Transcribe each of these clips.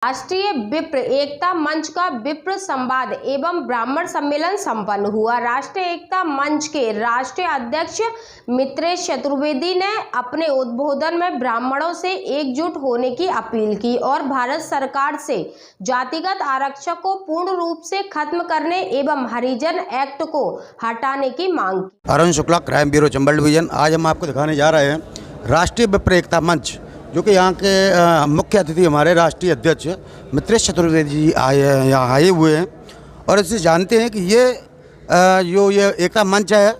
राष्ट्रीय विप्र एकता मंच का विप्र संवाद एवं ब्राह्मण सम्मेलन संपन्न हुआ। राष्ट्रीय एकता मंच के राष्ट्रीय अध्यक्ष मित्रेश चतुर्वेदी ने अपने उद्बोधन में ब्राह्मणों से एकजुट होने की अपील की और भारत सरकार से जातिगत आरक्षण को पूर्ण रूप से खत्म करने एवं हरिजन एक्ट को हटाने की मांग की। Arun Shukla, crime bureau Chambal division. आज हम आपको दिखाने जा रहे हैं राष्ट्रीय विप्र एकता मंच, जो कि यहाँ के मुख्य अतिथि हमारे राष्ट्रीय अध्यक्ष मित्रेश चतुर्वेदी जी यहाँ आए हुए हैं और इससे जानते हैं कि ये एकता मंच है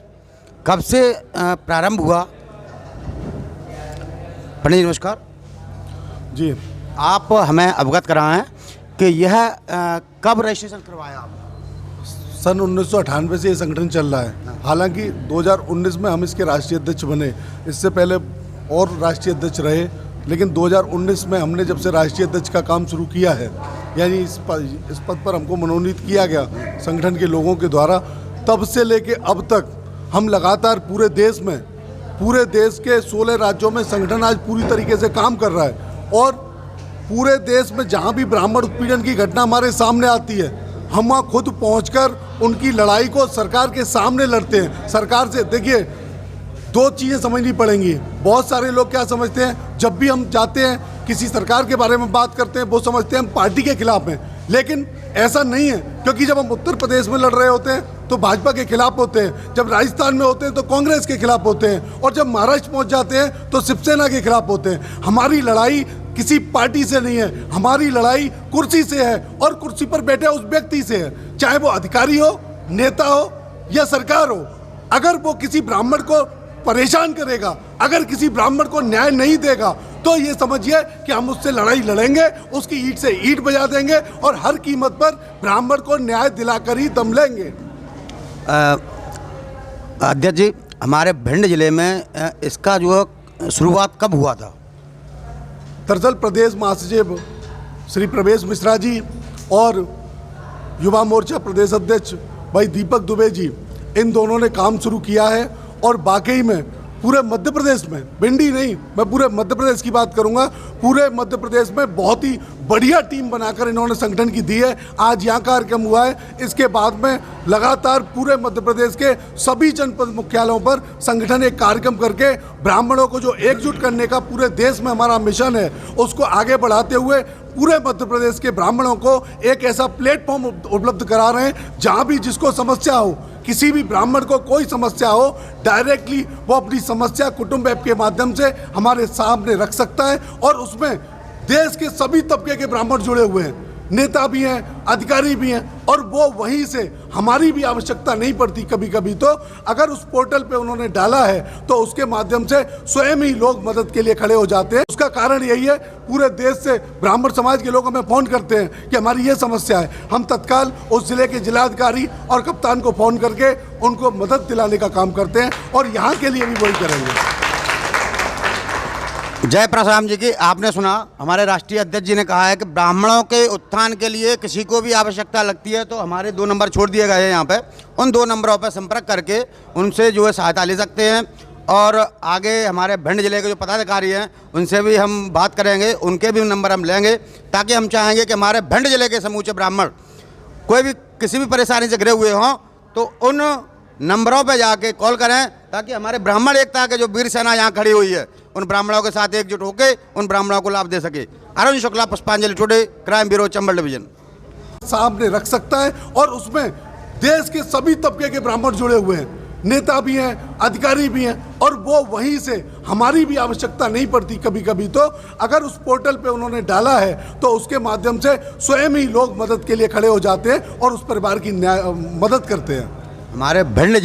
कब से प्रारंभ हुआ। पंडित जी नमस्कार जी। आप हमें अवगत कराएं कि यह कब रजिस्ट्रेशन करवाया आप? सन 1998 से ये संगठन चल रहा है। हालांकि 2019 में हम इसके राष्ट्रीय अध्यक्ष बने, इससे पहले और राष्ट्रीय अध्यक्ष रहे, लेकिन 2019 में हमने जब से राष्ट्रीय अध्यक्ष का काम शुरू किया है, यानी इस पद पर हमको मनोनीत किया गया संगठन के लोगों के द्वारा, तब से लेके अब तक हम लगातार पूरे देश के 16 राज्यों में संगठन आज पूरी तरीके से काम कर रहा है। और पूरे देश में जहाँ भी ब्राह्मण उत्पीड़न की घटना हमारे सामने आती है, हम वहाँ खुद पहुँचकर उनकी लड़ाई को सरकार के सामने लड़ते हैं। सरकार से देखिए, दो चीज़ें समझनी पड़ेंगी। बहुत सारे लोग क्या समझते हैं, जब भी हम जाते हैं किसी सरकार के बारे में बात करते हैं, वो समझते हैं हम पार्टी के खिलाफ हैं, लेकिन ऐसा नहीं है। क्योंकि जब हम उत्तर प्रदेश में लड़ रहे होते हैं तो भाजपा के खिलाफ होते हैं, जब राजस्थान में होते हैं तो कांग्रेस के खिलाफ होते हैं, और जब महाराष्ट्र पहुंच जाते हैं तो शिवसेना के खिलाफ होते हैं। हमारी लड़ाई किसी पार्टी से नहीं है, हमारी लड़ाई कुर्सी से है और कुर्सी पर बैठे उस व्यक्ति से है, चाहे वो अधिकारी हो, नेता हो या सरकार हो। अगर वो किसी ब्राह्मण को परेशान करेगा, अगर किसी ब्राह्मण को न्याय नहीं देगा, तो ये समझिए कि हम उससे लड़ाई लड़ेंगे, उसकी ईंट से ईंट बजा देंगे और हर कीमत पर ब्राह्मण को न्याय दिलाकर ही दम लेंगे। अध्यक्ष जी, हमारे भिंड जिले में इसका जो शुरुआत कब हुआ था? दरअसल प्रदेश महासचिव श्री प्रवेश मिश्रा जी और युवा मोर्चा प्रदेश अध्यक्ष भाई दीपक दुबे जी, इन दोनों ने काम शुरू किया है। और वाकई में पूरे मध्य प्रदेश में, भिंडी नहीं, मैं पूरे मध्य प्रदेश की बात करूंगा, पूरे मध्य प्रदेश में बहुत ही बढ़िया टीम बनाकर इन्होंने संगठन की दी है। आज यहाँ कार्यक्रम हुआ है, इसके बाद में लगातार पूरे मध्य प्रदेश के सभी जनपद मुख्यालयों पर संगठन एक कार्यक्रम करके ब्राह्मणों को जो एकजुट करने का पूरे देश में हमारा मिशन है, उसको आगे बढ़ाते हुए पूरे मध्य प्रदेश के ब्राह्मणों को एक ऐसा प्लेटफॉर्म उपलब्ध करा रहे हैं, जहाँ भी जिसको समस्या हो, किसी भी ब्राह्मण को कोई समस्या हो, डायरेक्टली वो अपनी समस्या कुटुंब ऐप के माध्यम से हमारे सामने रख सकता है। और उसमें देश के सभी तबके के ब्राह्मण जुड़े हुए हैं, नेता भी हैं, अधिकारी भी हैं, और वो वहीं से हमारी भी आवश्यकता नहीं पड़ती कभी कभी। तो अगर उस पोर्टल पे उन्होंने डाला है तो उसके माध्यम से स्वयं ही लोग मदद के लिए खड़े हो जाते हैं। उसका कारण यही है, पूरे देश से ब्राह्मण समाज के लोग हमें फ़ोन करते हैं कि हमारी ये समस्या है, हम तत्काल उस जिले के जिलाधिकारी और कप्तान को फ़ोन करके उनको मदद दिलाने का काम करते हैं, और यहाँ के लिए भी वही करेंगे। जय प्रसाद जी की आपने सुना, हमारे राष्ट्रीय अध्यक्ष जी ने कहा है कि ब्राह्मणों के उत्थान के लिए किसी को भी आवश्यकता लगती है तो हमारे 2 नंबर छोड़ दिए गए हैं यहाँ पे, उन 2 नंबरों पर संपर्क करके उनसे जो है सहायता ले सकते हैं। और आगे हमारे भिंड जिले के जो पदाधिकारी हैं उनसे भी हम बात करेंगे, उनके भी नंबर हम लेंगे, ताकि हम चाहेंगे कि हमारे भिंड जिले के समूचे ब्राह्मण कोई भी किसी भी परेशानी से घिरे हुए हों तो उन नंबरों पे जाके कॉल करें, ताकि हमारे ब्राह्मण एकता के जो वीर सेना यहाँ खड़ी हुई है, उन ब्राह्मणों के साथ एकजुट होकर उन ब्राह्मणों को लाभ दे सके। अरुण शुक्ला, पुष्पांजलि today, crime bureau Chambal division. सामने रख सकता है, और उसमें देश के सभी तबके के ब्राह्मण जुड़े हुए हैं, नेता भी हैं, अधिकारी भी हैं, और वो वहीं से हमारी भी आवश्यकता नहीं पड़ती कभी कभी। तो अगर उस पोर्टल पे उन्होंने डाला है तो उसके माध्यम से स्वयं ही लोग मदद के लिए खड़े हो जाते हैं और उस परिवार की मदद करते हैं। हमारे भिंड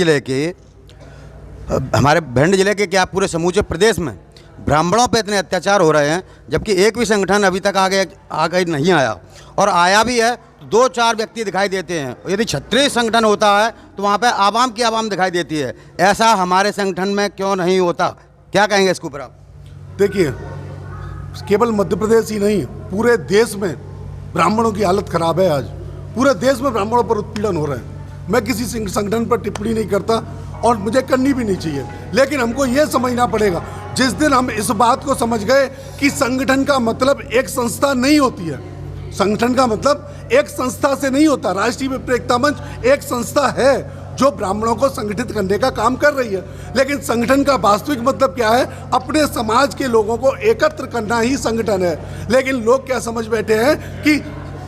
जिले के क्या पूरे समूचे प्रदेश में ब्राह्मणों पे इतने अत्याचार हो रहे हैं, जबकि एक भी संगठन अभी तक आगे नहीं आया, और आया भी है तो 2-4 व्यक्ति दिखाई देते हैं। यदि क्षत्रिय संगठन होता है तो वहाँ पे आवाम की आवाम दिखाई देती है, ऐसा हमारे संगठन में क्यों नहीं होता? क्या कहेंगे इसके ऊपर आप? देखिए, केवल मध्य प्रदेश ही नहीं, पूरे देश में ब्राह्मणों की हालत खराब है। आज पूरे देश में ब्राह्मणों पर उत्पीड़न हो रहे हैं। मैं किसी संगठन पर टिप्पणी नहीं करता और मुझे करनी भी नहीं चाहिए, लेकिन हमको ये समझना पड़ेगा, जिस दिन हम इस बात को समझ गए कि संगठन का मतलब एक संस्था नहीं होती है, संगठन का मतलब एक संस्था से नहीं होता। राष्ट्रीय विप्र एकता मंच एक संस्था है जो ब्राह्मणों को संगठित करने का काम कर रही है, लेकिन संगठन का वास्तविक मतलब क्या है? अपने समाज के लोगों को एकत्र करना ही संगठन है। लेकिन लोग क्या समझ बैठे हैं कि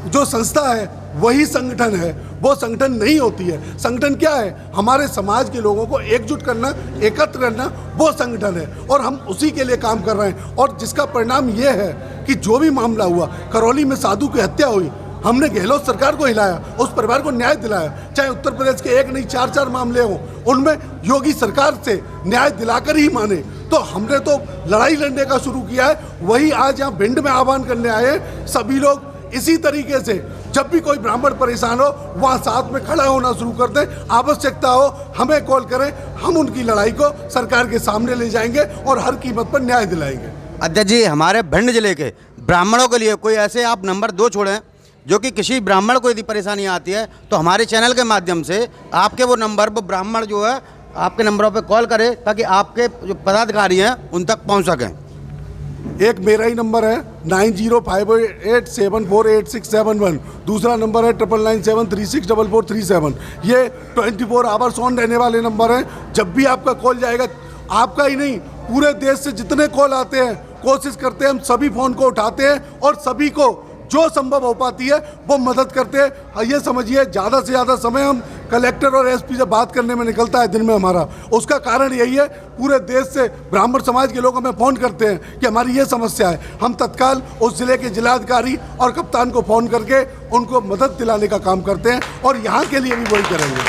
जो संस्था है वही संगठन है। वो संगठन नहीं होती है। संगठन क्या है? हमारे समाज के लोगों को एकजुट करना, एकत्र करना, वो संगठन है और हम उसी के लिए काम कर रहे हैं। और जिसका परिणाम ये है कि जो भी मामला हुआ, करौली में साधु की हत्या हुई, हमने गहलोत सरकार को हिलाया, उस परिवार को न्याय दिलाया। चाहे उत्तर प्रदेश के एक नहीं 4-4 मामले हों, उनमें योगी सरकार से न्याय दिलाकर ही माने। तो हमने तो लड़ाई लड़ने का शुरू किया है। वही आज यहाँ भिंड में आह्वान करने आए सभी लोग इसी तरीके से, जब भी कोई ब्राह्मण परेशान हो वहाँ साथ में खड़ा होना शुरू कर दें। आवश्यकता हो हमें कॉल करें, हम उनकी लड़ाई को सरकार के सामने ले जाएंगे और हर कीमत पर न्याय दिलाएंगे। अध्यक्ष जी, हमारे भिंड जिले के ब्राह्मणों के लिए कोई ऐसे आप नंबर 2 छोड़ें जो कि किसी ब्राह्मण को यदि परेशानी आती है तो हमारे चैनल के माध्यम से आपके वो नंबर पर ब्राह्मण जो है आपके नंबरों पर कॉल करे ताकि आपके जो पदाधिकारी हैं उन तक पहुंच सकें। एक मेरा ही नंबर है 9058748671। दूसरा नंबर है 9997364437। ये 24 आवर्स ऑन रहने वाले नंबर हैं। जब भी आपका कॉल जाएगा, आपका ही नहीं पूरे देश से जितने कॉल आते हैं, कोशिश करते हैं हम सभी फ़ोन को उठाते हैं और सभी को जो संभव हो पाती है वो मदद करते हैं। ये समझिए ज़्यादा से ज़्यादा समय हम कलेक्टर और एसपी से बात करने में निकलता है दिन में हमारा। उसका कारण यही है, पूरे देश से ब्राह्मण समाज के लोग हमें फ़ोन करते हैं कि हमारी ये समस्या है। हम तत्काल उस ज़िले के जिलाधिकारी और कप्तान को फ़ोन करके उनको मदद दिलाने का काम करते हैं और यहाँ के लिए भी वही करेंगे।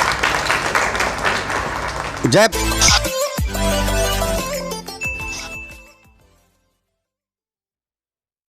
जय